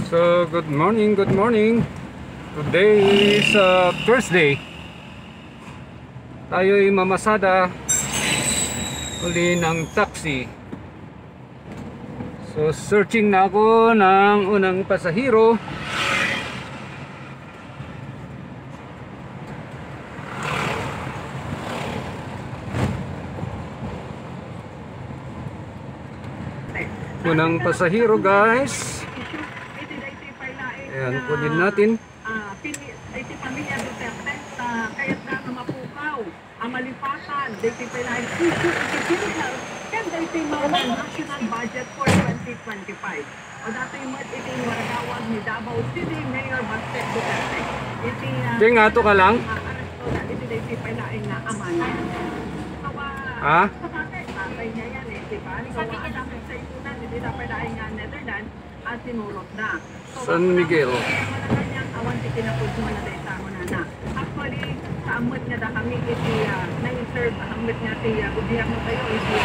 So, good morning, good morning. Today is Thursday. Tayo'y mamasada uli ng taxi. So, searching na ako ng unang pasahero. Unang pasahero, guys. Ayan, kunin natin. Iti pamilya Duterte, kaya't na mapukaw, amalipatan, dito pala issue, iti-pinhal, kaya dito mga national budget for 2025. O dito yung iti waragawag ni Davao City Mayor Baste Duterte. Iti nga to ka lang? Iti dito pala na amana. Ha? Tatay niya yan eh, diba? Sabi ka dapat sa itunan, hindi dapat dahil nga Netherlands at sinulot na. San Miguel. Awan si kinapod mo na dahil tamo na na. Actually, sa amot niya da kami iti nang-serve, amot niya ti gobyerno kayo, iti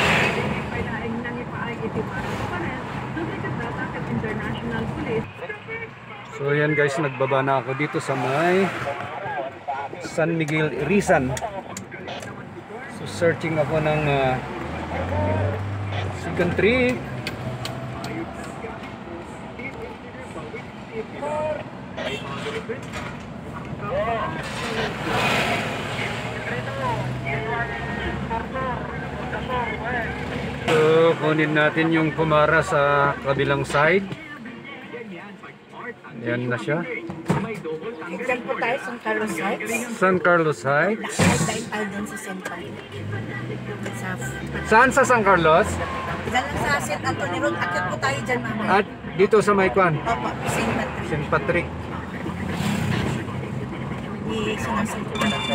pailaing nangipaay iti parang kapares, nagdagat data sa international police. So yan guys, nagbaba na ako dito sa may San Miguel, Rizan. So searching ako ng second tree. So kunin natin yung pumara sa kabilang side. Yan na siya. Diyan po tayo, San Carlos Heights. San Carlos Heights. Dahil tayo din sa Central. Saan sa San Carlos? Diyan lang sa St. Anthony Road. Akit po tayo dyan mamaya. At dito sa Maykwan, Opo, St. Patrick. St. Patrick. Sinasabi ko na ito.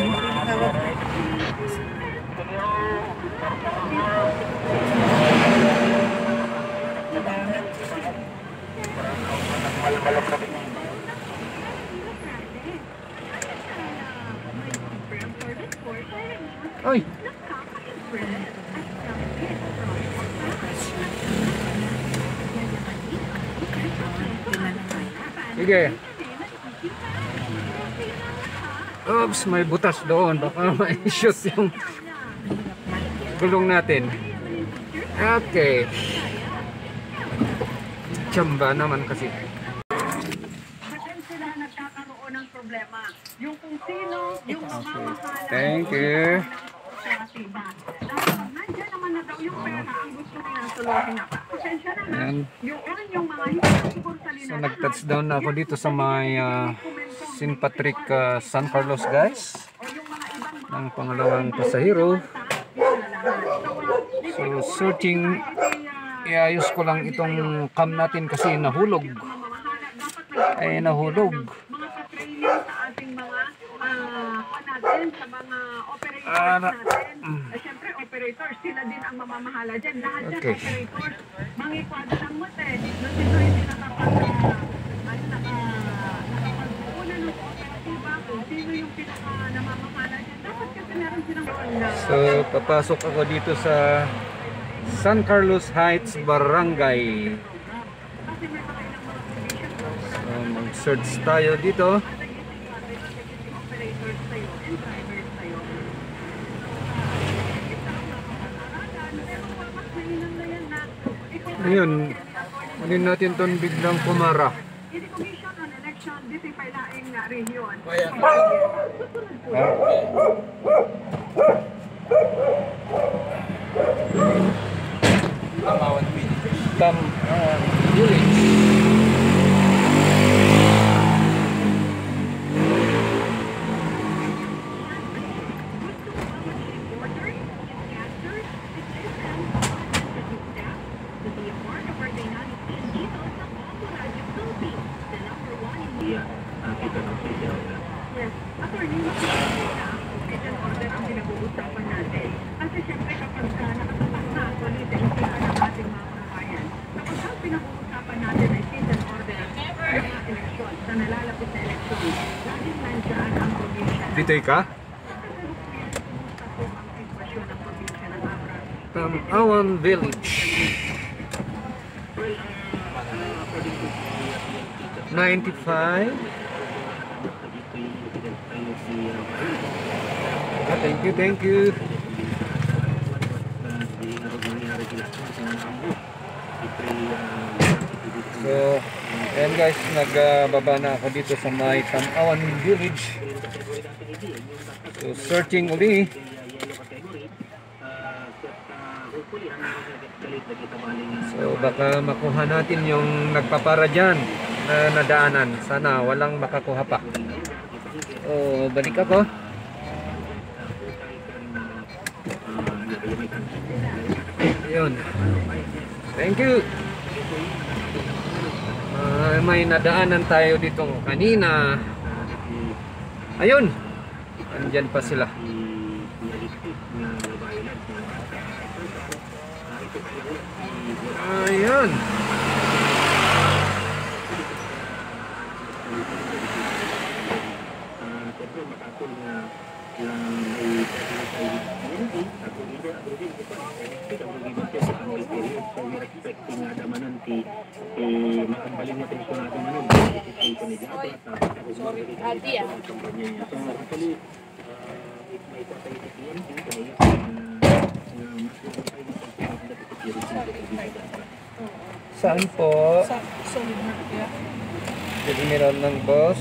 Ay! Sige. Oops, may butas doon. Baka ma-shoot yung gulong natin. Okay. Tsamba naman kasi. Sila nagkakaroon ng problema. Yung kung sino, yung mamamahala. Thank you. Nandiyan naman na daw yung pera ang gusto nilang suluhin na. Pasensya na na. Yung mga siguro sa So nag-touchdown na ako dito sa may St. Patrick, San Carlos, guys. Ng pangalawang pasahero. So searching, iayos ko lang itong cam natin kasi nahulog. Ay nahulog. mga ka-training sa ating mga natin, sa mga operators natin. Siyempre, operators, sila din ang mamamahala dyan. Lahat dyan, operators, mangikwada lang mo, nung sino hindi nakapag-una ng operatiba, kung sino yung pinaka-namamahala dyan. Dapat kasi meron silang So papasok ako dito sa San Carlos Heights Barangay. So mag-search tayo dito. Ayun, kunin natin ton biglang pumara. Commission on Election, dito pailaing na region. Village. Order ang pinag-uusapan natin. Kasi siyempre kapag nakatatak na actually, ng ating mga kabayan, kapag pinag-uusapan natin ay season order ng mga eleksyon, sa nalalapit na eleksyon, laging nandiyan ang probinsya. Dito'y ka? Tamawan Village. 95. Thank you, thank you. So, ayan guys, nagbaba na ako dito sa may Tanawan Village. So, searching uli. So, baka makuha natin yung nagpapara dyan na nadaanan. Sana walang makakuha pa. So, balik ako. Ayun. Thank you. May nadaanan tayo dito kanina. Ayun. Andyan pa sila. Ayun. Saan po? Sa solid na kaya. General ng boss.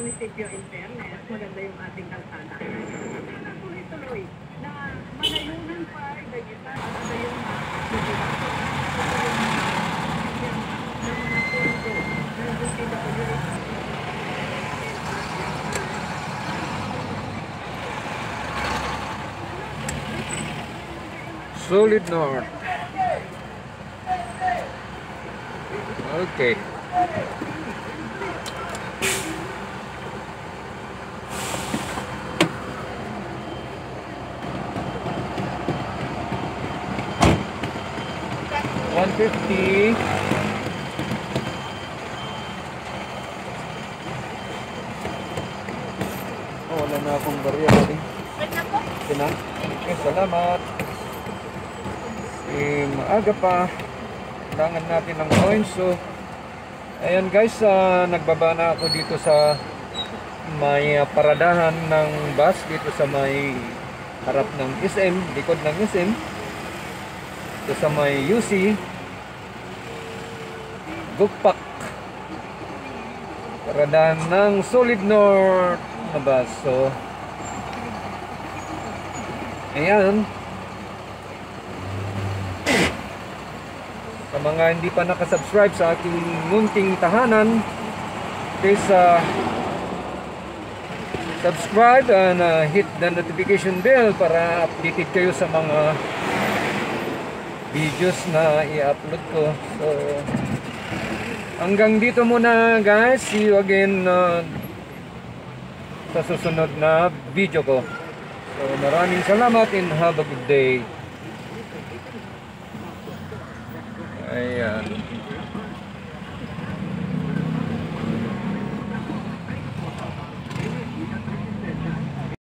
munisipyo in fairness, maganda yung ating kalsada. Tuloy-tuloy na malayunan pa ay dagitan at yung Solid North. Okay. $150. Oh, wala na akong barya. Okay na. Okay, salamat. Maaga pa. Kailangan natin ng coins. So, ayan guys, nagbaba na ako dito sa may paradahan ng bus dito sa may harap ng SM, likod ng SM. Dito sa may UC Bukpak, paradahan ng Solid North na bus. So, ayan. Sa mga hindi pa nakasubscribe sa aking munting tahanan, please subscribe and hit the notification bell para updated kayo sa mga videos na i-upload ko. So, hanggang dito muna guys. See you again sa susunod na video ko. So maraming salamat and have a good day. Ayan.